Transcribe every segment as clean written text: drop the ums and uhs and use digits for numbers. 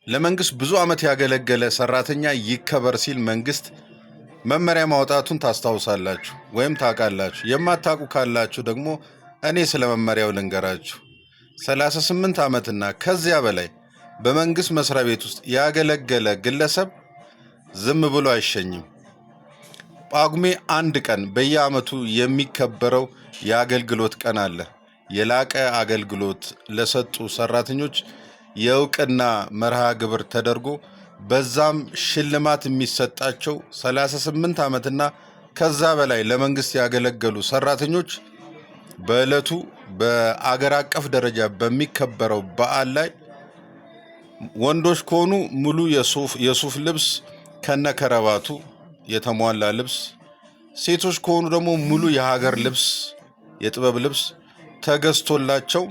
ለመንግስት ብዙ ዓመት ያገለገለ ሰራተኛ ይከበር ሲል መንግስት መመሪያ ማውጣቱን ታስታውሳላችሁ ወይም ታውቃላችሁ። የማታውቁ ካላችሁ ደግሞ እኔ ስለ መመሪያው ልንገራችሁ። 38 ዓመትና ከዚያ በላይ በመንግስት መስሪያ ቤት ውስጥ ያገለገለ ግለሰብ ዝም ብሎ አይሸኝም። ጳጉሜ 1 ቀን በየዓመቱ የሚከበረው የአገልግሎት ቀን አለ። የላቀ አገልግሎት ለሰጡ ሰራተኞች የእውቅና መርሃ ግብር ተደርጎ በዛም ሽልማት የሚሰጣቸው 38 ዓመትና ከዛ በላይ ለመንግስት ያገለገሉ ሰራተኞች በዕለቱ በአገር አቀፍ ደረጃ በሚከበረው በዓል ላይ ወንዶች ከሆኑ ሙሉ የሱፍ ልብስ ከነከረባቱ የተሟላ ልብስ፣ ሴቶች ከሆኑ ደግሞ ሙሉ የሀገር ልብስ የጥበብ ልብስ ተገዝቶላቸው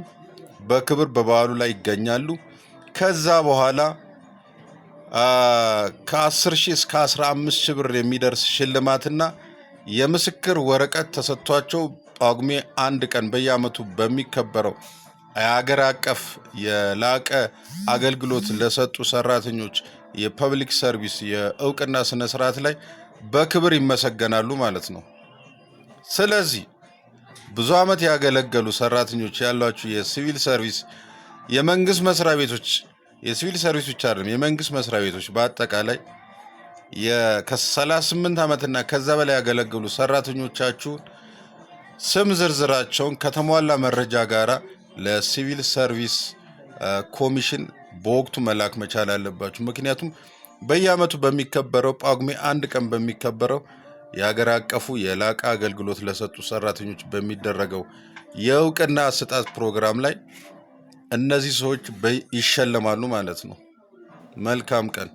በክብር በበዓሉ ላይ ይገኛሉ። ከዛ በኋላ ከ10,000 እስከ 15,000 ብር የሚደርስ ሽልማትና የምስክር ወረቀት ተሰጥቷቸው ጳጉሜ 1 ቀን በየዓመቱ በሚከበረው የሀገር አቀፍ የላቀ አገልግሎት ለሰጡ ሰራተኞች የፐብሊክ ሰርቪስ የእውቅና ስነ ስርዓት ላይ በክብር ይመሰገናሉ ማለት ነው። ስለዚህ ብዙ ዓመት ያገለገሉ ሰራተኞች ያሏችሁ የሲቪል ሰርቪስ የመንግስት መስሪያ ቤቶች የሲቪል ሰርቪስ ብቻ አይደለም፣ የመንግስት መስሪያ ቤቶች በአጠቃላይ ከ38 ዓመትና ከዛ በላይ ያገለገሉ ሰራተኞቻችሁን ስም ዝርዝራቸውን ከተሟላ መረጃ ጋራ ለሲቪል ሰርቪስ ኮሚሽን በወቅቱ መላክ መቻል አለባችሁ። ምክንያቱም በየዓመቱ በሚከበረው ጳጉሜ 1 ቀን በሚከበረው የሀገር አቀፉ የላቀ አገልግሎት ለሰጡ ሰራተኞች በሚደረገው የእውቅና አሰጣጥ ፕሮግራም ላይ እነዚህ ሰዎች ይሸለማሉ ማለት ነው። መልካም ቀን።